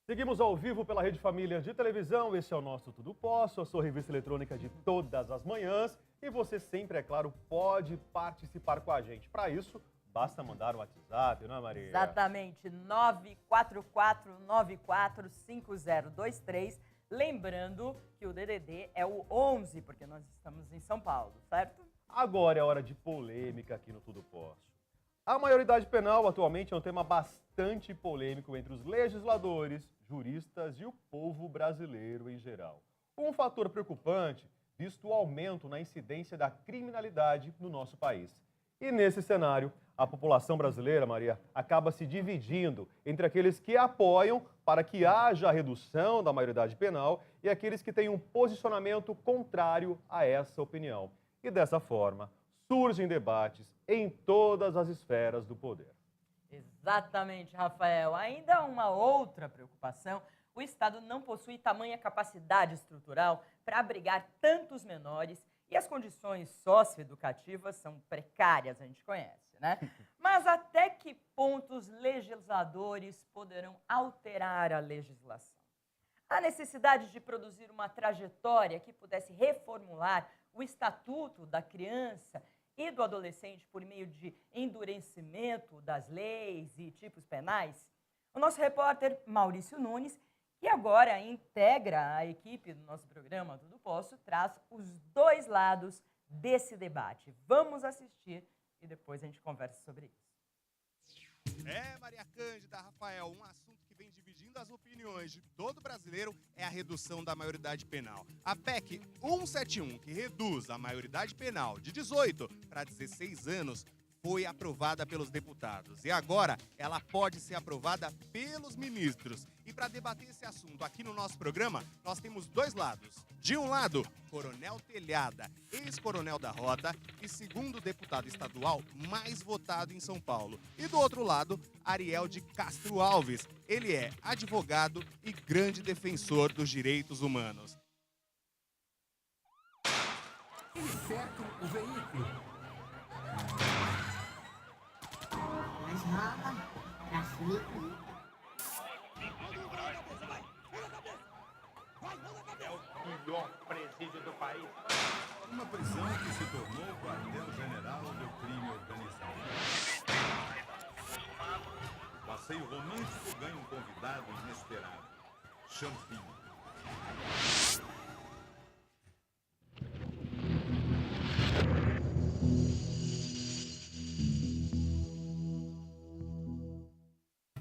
Seguimos ao vivo pela Rede Família de televisão, esse é o nosso Tudo Posso, a sua revista eletrônica de todas as manhãs. E você sempre, é claro, pode participar com a gente. Para isso, basta mandar um WhatsApp, não é, Maria? Exatamente, 944945023. Lembrando que o DDD é o 11, porque nós estamos em São Paulo, certo? Agora é hora de polêmica aqui no Tudo Posso. A maioridade penal atualmente é um tema bastante polêmico entre os legisladores, juristas e o povo brasileiro em geral. Um fator preocupante, visto o aumento na incidência da criminalidade no nosso país. E nesse cenário, a população brasileira, Maria, acaba se dividindo entre aqueles que apoiam para que haja a redução da maioridade penal e aqueles que têm um posicionamento contrário a essa opinião. E dessa forma, surgem debates em todas as esferas do poder. Exatamente, Rafael. Ainda uma outra preocupação: o Estado não possui tamanha capacidade estrutural para abrigar tantos menores e as condições socioeducativas são precárias, a gente conhece, né? Mas até que ponto os legisladores poderão alterar a legislação? A necessidade de produzir uma trajetória que pudesse reformular o Estatuto da Criança e do Adolescente por meio de endurecimento das leis e tipos penais? O nosso repórter Maurício Nunes, que agora integra a equipe do nosso programa Tudo Posso, traz os dois lados desse debate. Vamos assistir e depois a gente conversa sobre isso. Maria Cândida, Rafael, um assunto que vem dividindo as opiniões de todo brasileiro é a redução da maioridade penal. A PEC 171, que reduz a maioridade penal de 18 para 16 anos, foi aprovada pelos deputados. E agora ela pode ser aprovada pelos ministros. E para debater esse assunto aqui no nosso programa, nós temos dois lados. De um lado, Coronel Telhada, ex-coronel da Rota e segundo deputado estadual mais votado em São Paulo. E do outro lado, Ariel de Castro Alves. Ele é advogado e grande defensor dos direitos humanos. Ele cerca o veículo. Mais nova, pra cima. É o pior presídio do país. Uma prisão que se tornou quartel-general do crime organizado. O passeio romântico ganha um convidado inesperado. Champinho.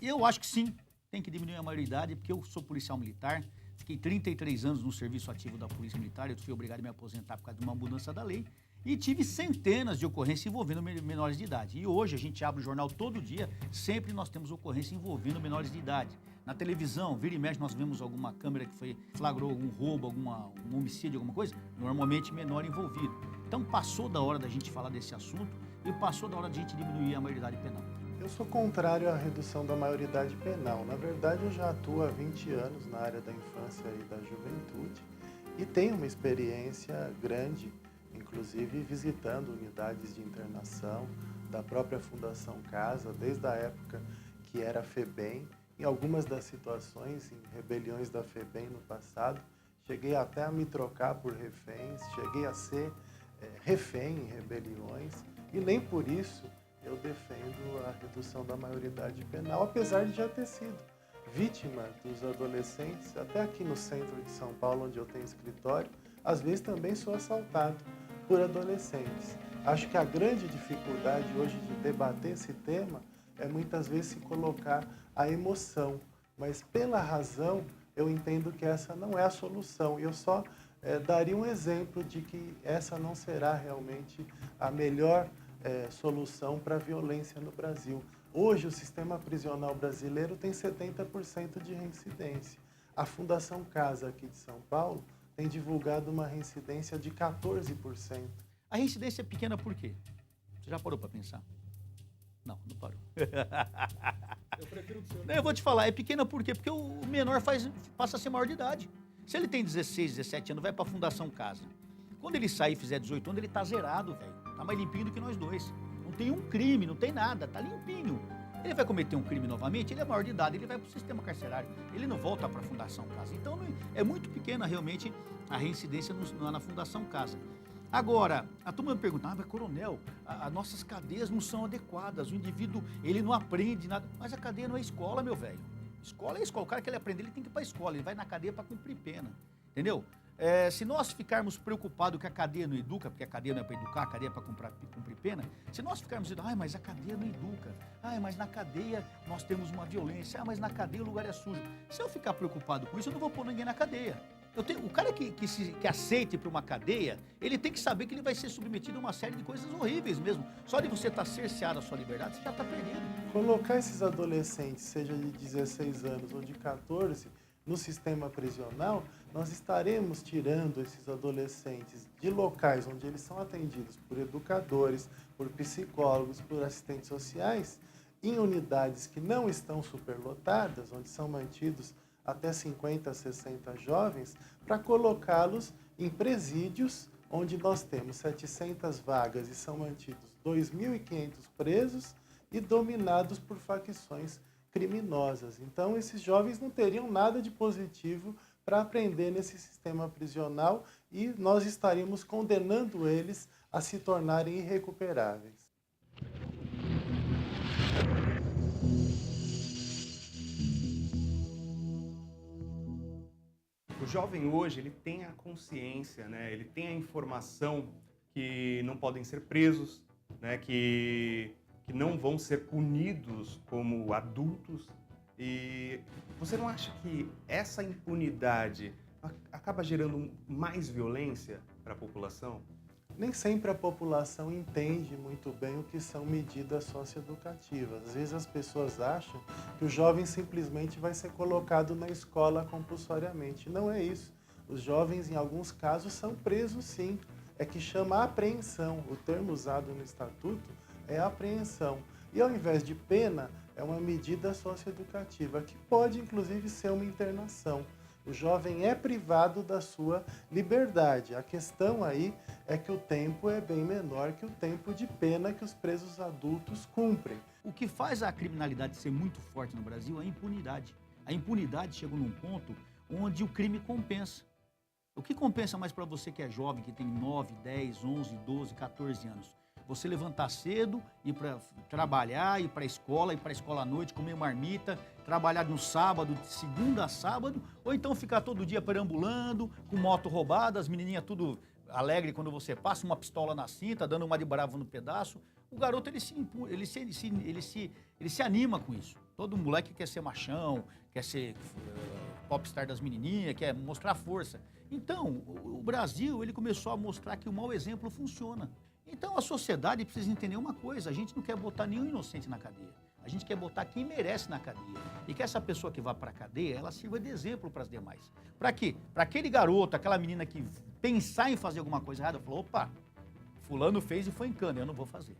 Eu acho que sim, tem que diminuir a maioridade, porque eu sou policial militar, fiquei 33 anos no serviço ativo da Polícia Militar, eu fui obrigado a me aposentar por causa de uma mudança da lei, e tive centenas de ocorrências envolvendo menores de idade. E hoje a gente abre o jornal todo dia, sempre nós temos ocorrência envolvendo menores de idade. Na televisão, vira e mexe, nós vemos alguma câmera que flagrou algum roubo, um homicídio, alguma coisa, normalmente menor envolvido. Então passou da hora da gente falar desse assunto e passou da hora da gente diminuir a maioridade penal. Eu sou contrário à redução da maioridade penal. Na verdade, eu já atuo há 20 anos na área da infância e da juventude e tenho uma experiência grande, inclusive visitando unidades de internação da própria Fundação Casa, desde a época que era a FEBEM. Em algumas das situações, em rebeliões da FEBEM no passado, cheguei até a me trocar por reféns, cheguei a ser refém em rebeliões e nem por isso eu defendo a redução da maioridade penal, apesar de já ter sido vítima dos adolescentes, até aqui no centro de São Paulo, onde eu tenho escritório, às vezes também sou assaltado por adolescentes. Acho que a grande dificuldade hoje de debater esse tema é muitas vezes se colocar a emoção, mas pela razão eu entendo que essa não é a solução. E eu só daria um exemplo de que essa não será realmente a melhor solução para a violência no Brasil. Hoje o sistema prisional brasileiro tem 70% de reincidência. A Fundação Casa aqui de São Paulo tem divulgado uma reincidência de 14%. A reincidência é pequena por quê? Você já parou para pensar? Não parou. Eu prefiro que o senhor... Eu vou te falar, é pequena por quê? Porque o menor passa a ser maior de idade. Se ele tem 16, 17 anos, vai para a Fundação Casa. Quando ele sair e fizer 18 anos, ele tá zerado, velho. Tá mais limpinho do que nós dois. Não tem um crime, não tem nada, tá limpinho. Ele vai cometer um crime novamente, ele é maior de idade, ele vai para o sistema carcerário, ele não volta para a Fundação Casa. Então é muito pequena realmente a reincidência na Fundação Casa. Agora, a turma me pergunta, mas coronel, as nossas cadeias não são adequadas, o indivíduo, ele não aprende nada. Mas a cadeia não é escola, meu velho. Escola é escola, o cara que ele aprender, ele tem que ir para a escola, ele vai na cadeia para cumprir pena, entendeu? Se nós ficarmos preocupados que a cadeia não educa, porque a cadeia não é para educar, a cadeia é para cumprir pena, se nós ficarmos dizendo, mas a cadeia não educa, mas na cadeia nós temos uma violência, mas na cadeia o lugar é sujo. Se eu ficar preocupado com isso, eu não vou pôr ninguém na cadeia. O cara que aceite para uma cadeia, ele tem que saber que ele vai ser submetido a uma série de coisas horríveis mesmo. Só de você estar cerceado a sua liberdade, você já está perdendo. Colocar esses adolescentes, seja de 16 anos ou de 14, no sistema prisional, nós estaremos tirando esses adolescentes de locais onde eles são atendidos por educadores, por psicólogos, por assistentes sociais, em unidades que não estão superlotadas, onde são mantidos até 50, 60 jovens, para colocá-los em presídios, onde nós temos 700 vagas e são mantidos 2.500 presos e dominados por facções criminosas. Então, esses jovens não teriam nada de positivo para aprender nesse sistema prisional e nós estaríamos condenando eles a se tornarem irrecuperáveis. O jovem hoje, ele tem a consciência, né? Ele tem a informação que não podem ser presos, né? Que não vão ser punidos como adultos. E você não acha que essa impunidade acaba gerando mais violência para a população? Nem sempre a população entende muito bem o que são medidas socioeducativas. Às vezes as pessoas acham que o jovem simplesmente vai ser colocado na escola compulsoriamente. Não é isso. Os jovens, em alguns casos, são presos sim. É que chama apreensão. O termo usado no estatuto é apreensão. E ao invés de pena, é uma medida socioeducativa, que pode inclusive ser uma internação. O jovem é privado da sua liberdade. A questão aí é que o tempo é bem menor que o tempo de pena que os presos adultos cumprem. O que faz a criminalidade ser muito forte no Brasil é a impunidade. A impunidade chegou num ponto onde o crime compensa. O que compensa mais para você que é jovem, que tem 9, 10, 11, 12, 14 anos? Você levantar cedo, ir para trabalhar, ir para a escola à noite, comer marmita, trabalhar no sábado, de segunda a sábado, ou então ficar todo dia perambulando, com moto roubada, as menininhas tudo alegre quando você passa, uma pistola na cinta, dando uma de bravo no pedaço. O garoto, ele se anima com isso. Todo moleque quer ser machão, quer ser popstar das menininhas, quer mostrar força. Então, o Brasil, ele começou a mostrar que o mau exemplo funciona. Então a sociedade precisa entender uma coisa, a gente não quer botar nenhum inocente na cadeia, a gente quer botar quem merece na cadeia. E que essa pessoa que vá para a cadeia, ela sirva de exemplo para as demais. Para quê? Para aquele garoto, aquela menina que pensar em fazer alguma coisa errada, falou, opa, fulano fez e foi em cana, eu não vou fazer.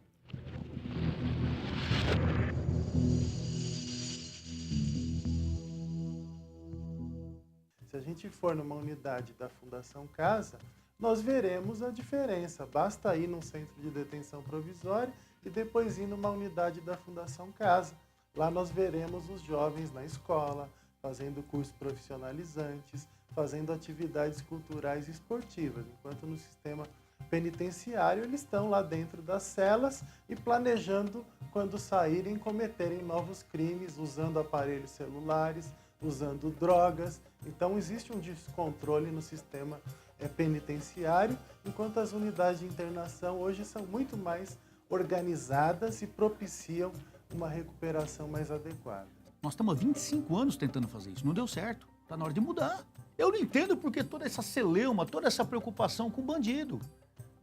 Se a gente for numa unidade da Fundação Casa, nós veremos a diferença. Basta ir num centro de detenção provisória e depois ir numa unidade da Fundação Casa. Lá nós veremos os jovens na escola, fazendo cursos profissionalizantes, fazendo atividades culturais e esportivas, enquanto no sistema penitenciário eles estão lá dentro das celas e planejando, quando saírem, cometerem novos crimes, usando aparelhos celulares, usando drogas. Então existe um descontrole no sistema penitenciário, enquanto as unidades de internação hoje são muito mais organizadas e propiciam uma recuperação mais adequada. Nós estamos há 25 anos tentando fazer isso, não deu certo, está na hora de mudar. Eu não entendo porque toda essa celeuma, toda essa preocupação com o bandido.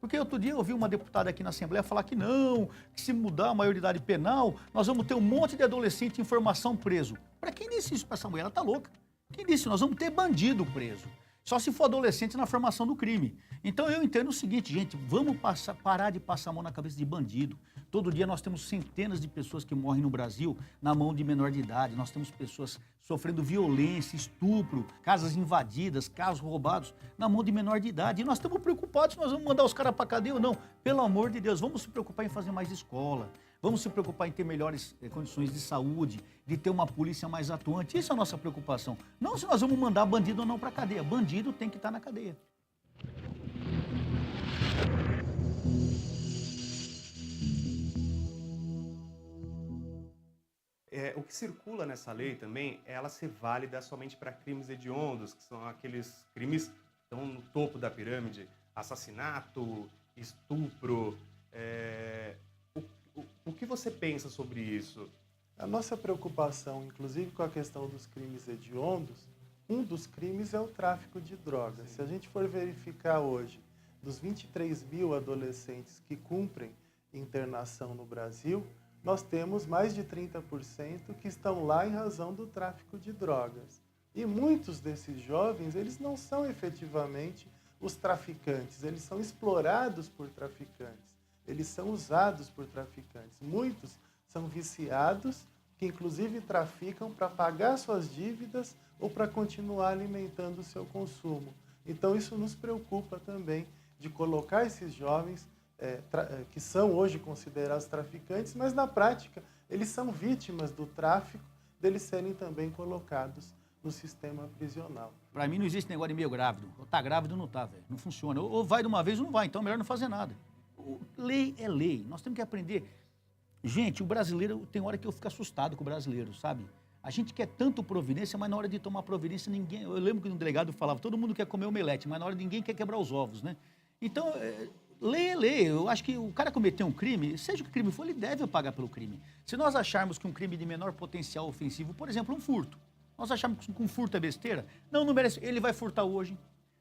Porque outro dia eu ouvi uma deputada aqui na Assembleia falar que não, que se mudar a maioridade penal, nós vamos ter um monte de adolescente em formação preso. Para quem disse isso para essa mulher? Ela está louca. Quem disse? Nós vamos ter bandido preso. Só se for adolescente na formação do crime. Então eu entendo o seguinte, gente, vamos parar de passar a mão na cabeça de bandido. Todo dia nós temos centenas de pessoas que morrem no Brasil na mão de menor de idade. Nós temos pessoas sofrendo violência, estupro, casas invadidas, carros roubados na mão de menor de idade. E nós estamos preocupados se nós vamos mandar os caras para a cadeia ou não. Pelo amor de Deus, vamos se preocupar em fazer mais escola. Vamos se preocupar em ter melhores condições de saúde, de ter uma polícia mais atuante. Isso é a nossa preocupação. Não se nós vamos mandar bandido ou não para a cadeia. Bandido tem que estar na cadeia. O que circula nessa lei também é ela ser válida somente para crimes hediondos, que são aqueles crimes que estão no topo da pirâmide, assassinato, estupro. O que você pensa sobre isso? A nossa preocupação, inclusive com a questão dos crimes hediondos, um dos crimes é o tráfico de drogas. Se a gente for verificar hoje, dos 23 mil adolescentes que cumprem internação no Brasil, nós temos mais de 30% que estão lá em razão do tráfico de drogas. E muitos desses jovens, eles não são efetivamente os traficantes, eles são explorados por traficantes, eles são usados por traficantes. Muitos são viciados, que inclusive traficam para pagar suas dívidas ou para continuar alimentando o seu consumo. Então isso nos preocupa também, de colocar esses jovens que são hoje considerados traficantes, mas na prática eles são vítimas do tráfico, deles serem também colocados no sistema prisional. Para mim não existe negócio de meio grávido. Ou tá grávido ou não tá, velho. Não funciona. Ou vai de uma vez ou não vai. Então é melhor não fazer nada. Lei é lei. Nós temos que aprender. Gente, o brasileiro, tem hora que eu fico assustado com o brasileiro, sabe? A gente quer tanto providência, mas na hora de tomar providência ninguém... Eu lembro que um delegado falava, todo mundo quer comer omelete, mas na hora ninguém quer quebrar os ovos, né? Então, lei é lei. Eu acho que o cara cometeu um crime, seja o que crime for, ele deve pagar pelo crime. Se nós acharmos que um crime de menor potencial ofensivo, por exemplo, um furto, nós achamos que um furto é besteira, não merece. Ele vai furtar hoje,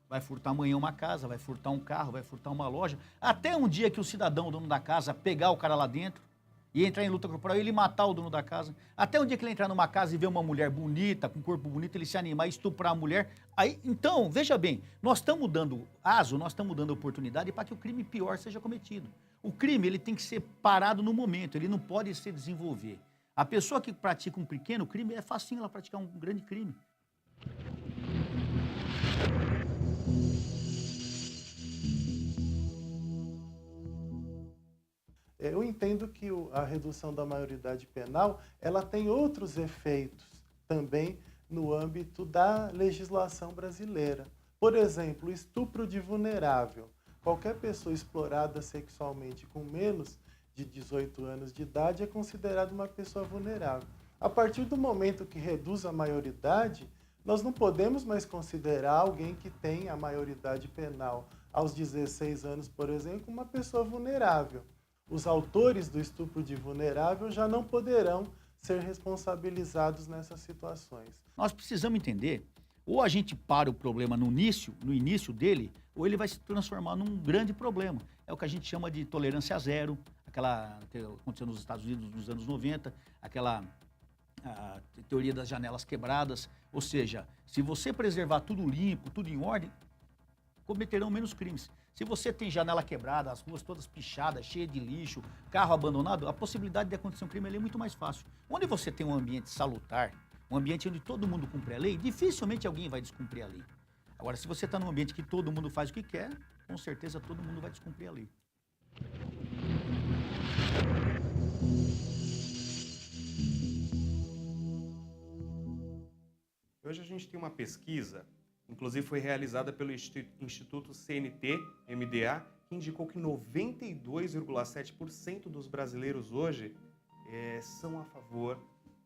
vai furtar amanhã uma casa, vai furtar um carro, vai furtar uma loja, até um dia que o cidadão, o dono da casa, pegar o cara lá dentro e entrar em luta corporal, ele matar o dono da casa. Até um dia que ele entrar numa casa e ver uma mulher bonita, com um corpo bonito, ele se animar e estuprar a mulher. Aí, então, veja bem, nós estamos dando aso, nós estamos dando oportunidade para que o crime pior seja cometido. O crime, ele tem que ser parado no momento, ele não pode se desenvolver. A pessoa que pratica um pequeno crime, é facinho ela praticar um grande crime. Eu entendo que a redução da maioridade penal, ela tem outros efeitos também no âmbito da legislação brasileira. Por exemplo, o estupro de vulnerável. Qualquer pessoa explorada sexualmente com menos de 18 anos de idade é considerada uma pessoa vulnerável. A partir do momento que reduz a maioridade, nós não podemos mais considerar alguém que tem a maioridade penal aos 16 anos, por exemplo, uma pessoa vulnerável. Os autores do estupro de vulnerável já não poderão ser responsabilizados nessas situações. Nós precisamos entender, ou a gente para o problema no início dele, ou ele vai se transformar num grande problema. É o que a gente chama de tolerância zero, aquela que aconteceu nos Estados Unidos nos anos 90, aquela teoria das janelas quebradas. Ou seja, se você preservar tudo limpo, tudo em ordem, cometerão menos crimes. Se você tem janela quebrada, as ruas todas pichadas, cheias de lixo, carro abandonado, a possibilidade de acontecer um crime ali é muito mais fácil. Onde você tem um ambiente salutar, um ambiente onde todo mundo cumpre a lei, dificilmente alguém vai descumprir a lei. Agora, se você está num ambiente que todo mundo faz o que quer, com certeza todo mundo vai descumprir a lei. Hoje a gente tem uma pesquisa, inclusive foi realizada pelo Instituto CNT-MDA, que indicou que 92,7% dos brasileiros hoje são a favor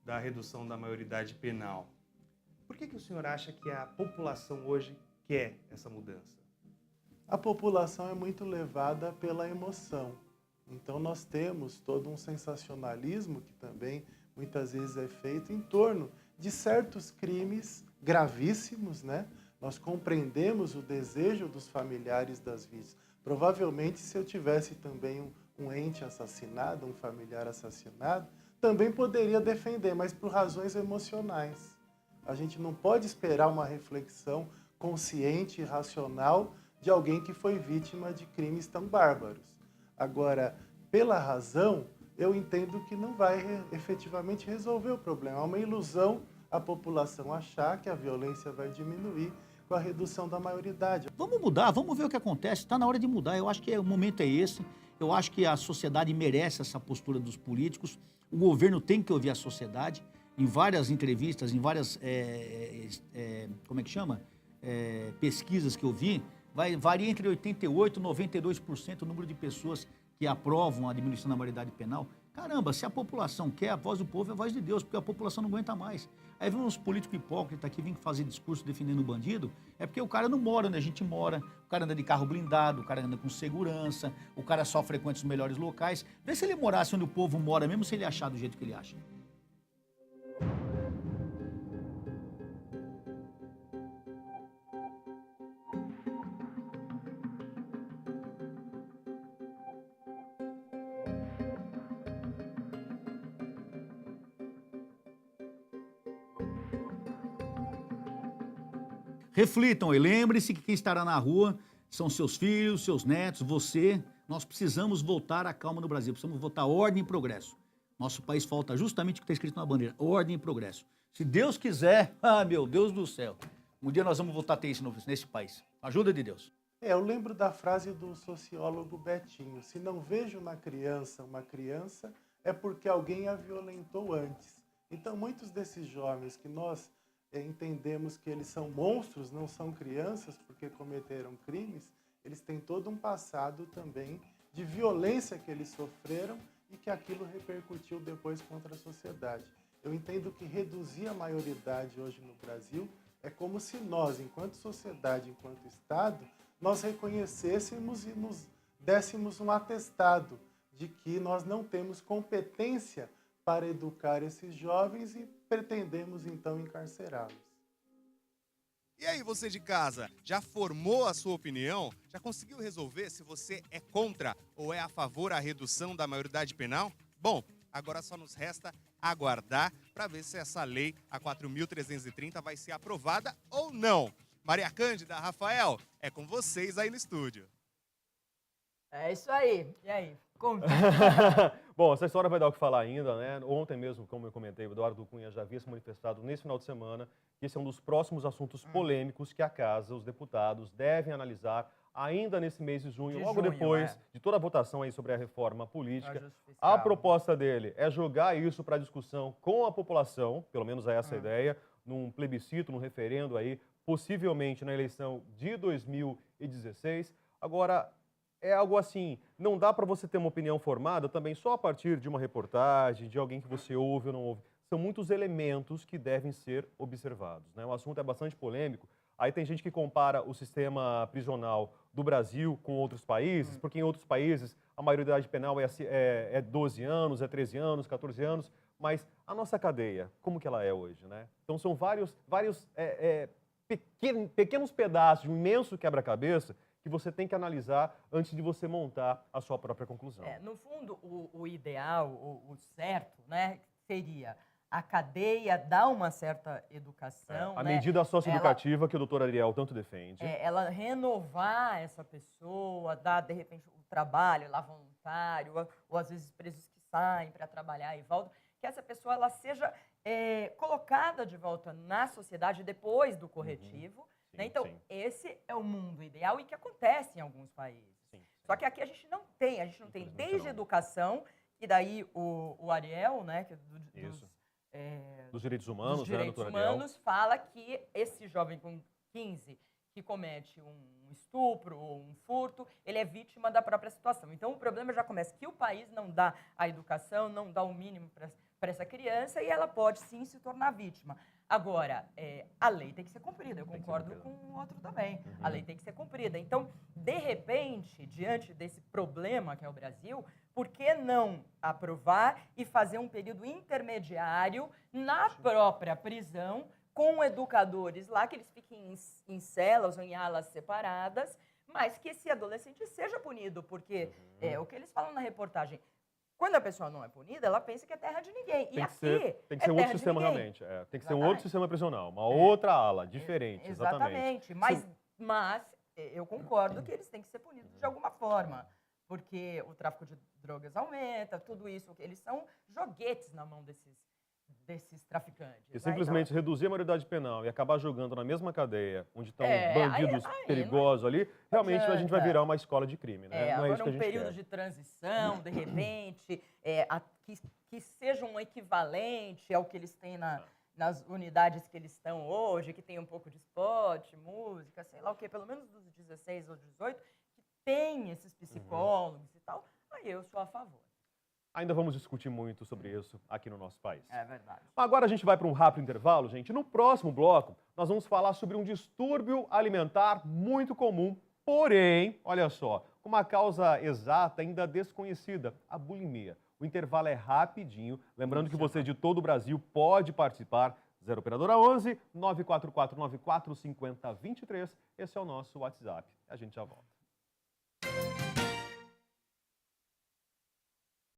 da redução da maioridade penal. Por que o senhor acha que a população hoje quer essa mudança? A população é muito levada pela emoção. Então nós temos todo um sensacionalismo que também muitas vezes é feito em torno de certos crimes gravíssimos, né? Nós compreendemos o desejo dos familiares das vítimas. Provavelmente, se eu tivesse também um ente assassinado, um familiar assassinado, também poderia defender, mas por razões emocionais. A gente não pode esperar uma reflexão consciente e racional de alguém que foi vítima de crimes tão bárbaros. Agora, pela razão, eu entendo que não vai efetivamente resolver o problema. É uma ilusão a população achar que a violência vai diminuir com a redução da maioridade. Vamos mudar, vamos ver o que acontece. Está na hora de mudar. Eu acho que o momento é esse. Eu acho que a sociedade merece essa postura dos políticos. O governo tem que ouvir a sociedade. Em várias entrevistas, em várias, como é que chama? Pesquisas que eu vi, varia entre 88% e 92% o número de pessoas que aprovam a diminuição da maioridade penal. Caramba, se a população quer, a voz do povo é a voz de Deus, porque a população não aguenta mais. Aí vem uns políticos hipócritas que vêm fazer discurso defendendo o bandido, é porque o cara não mora onde a gente mora, o cara anda de carro blindado, o cara anda com segurança, o cara só frequenta os melhores locais. Vê se ele morasse onde o povo mora, mesmo se ele achar do jeito que ele acha. Reflitam e lembre-se que quem estará na rua são seus filhos, seus netos, você. Nós precisamos voltar à calma no Brasil, precisamos voltar à ordem e progresso. Nosso país falta justamente o que está escrito na bandeira, ordem e progresso. Se Deus quiser, meu Deus do céu, um dia nós vamos voltar a ter isso nesse país. Ajuda de Deus. Eu lembro da frase do sociólogo Betinho: se não vejo na criança uma criança, é porque alguém a violentou antes. Então, muitos desses jovens que nós entendemos que eles são monstros, não são crianças, porque cometeram crimes, eles têm todo um passado também de violência que eles sofreram e que aquilo repercutiu depois contra a sociedade. Eu entendo que reduzir a maioridade hoje no Brasil é como se nós, enquanto sociedade, enquanto Estado, nós reconhecêssemos e nos dessemos um atestado de que nós não temos competência para educar esses jovens e pretendemos então encarcerá-los. E aí, você de casa, já formou a sua opinião? Já conseguiu resolver se você é contra ou é a favor da redução da maioridade penal? Bom, agora só nos resta aguardar para ver se essa lei, a 4.330, vai ser aprovada ou não. Maria Cândida, Rafael, é com vocês aí no estúdio. É isso aí. E aí? Conta. Bom, essa história vai dar o que falar ainda, né? Ontem mesmo, como eu comentei, o Eduardo Cunha já havia se manifestado nesse final de semana que esse é um dos próximos assuntos polêmicos que a Casa, os deputados, devem analisar ainda nesse mês de junho, logo depois de toda a votação aí sobre a reforma política. A proposta dele é jogar isso para discussão com a população, pelo menos é essa a ideia, num plebiscito, num referendo aí, possivelmente na eleição de 2016. Agora, é algo assim, não dá para você ter uma opinião formada também só a partir de uma reportagem, de alguém que você ouve ou não ouve. São muitos elementos que devem ser observados, né? O assunto é bastante polêmico. Aí tem gente que compara o sistema prisional do Brasil com outros países, porque em outros países a maioridade penal é 12 anos, é 13 anos, 14 anos, mas a nossa cadeia, como que ela é hoje, né? Então são vários pequenos pedaços de um imenso quebra-cabeça que você tem que analisar antes de você montar a sua própria conclusão. No fundo, o ideal, o certo, né, seria a cadeia dar uma certa educação. A né? medida socioeducativa que o doutor Ariel tanto defende. Ela renovar essa pessoa, dar, de repente, o trabalho lá voluntário, ou às vezes presos que saem para trabalhar e voltam, que essa pessoa ela seja colocada de volta na sociedade depois do corretivo. Sim, né? Então, sim. Esse é o mundo ideal e que acontece em alguos países. Sim. Só que aqui a gente não tem desde educação, e daí o Ariel, né, que Dos direitos humanos, dos direitos humanos, fala que esse jovem com 15 que comete um estupro ou um furto, ele é vítima da própria situação. Então, o problema já começa que o país não dá a educação, não dá o mínimo para essa criança e ela pode, sim, se tornar vítima. Agora, a lei tem que ser cumprida. Eu concordo com o outro também. A lei tem que ser cumprida. Então, de repente, diante desse problema que é o Brasil, por que não aprovar e fazer um período intermediário na própria prisão com educadores lá, que eles fiquem em celas ou em alas separadas, mas que esse adolescente seja punido, porque o que eles falam na reportagem, quando a pessoa não é punida, ela pensa que é terra de ninguém. Tem que ser um outro sistema realmente. Tem que ser um outro sistema prisional, uma outra ala, diferente. Exatamente. Mas eu concordo que eles têm que ser punidos de alguma forma. Porque o tráfico de drogas aumenta, tudo isso. Eles são joguetes na mão desses traficantes. E simplesmente reduzir a maioridade penal e acabar jogando na mesma cadeia, onde estão bandidos aí perigosos ali, realmente a gente vai virar uma escola de crime, né? Não é agora isso que a um gente período quer. de transição, de repente, que seja um equivalente ao que eles têm nas unidades que eles estão hoje, que tem um pouco de esporte, música, sei lá o quê, pelo menos dos 16 ou 18, que tem esses psicólogos e tal, aí eu sou a favor. Ainda vamos discutir muito sobre isso aqui no nosso país. É verdade. Agora a gente vai para um rápido intervalo, gente. No próximo bloco, nós vamos falar sobre um distúrbio alimentar muito comum, porém, olha só, com uma causa exata ainda desconhecida, a bulimia. O intervalo é rapidinho. Lembrando que você de todo o Brasil pode participar. 0 Operadora 11 944 94 50 23. Esse é o nosso WhatsApp. A gente já volta.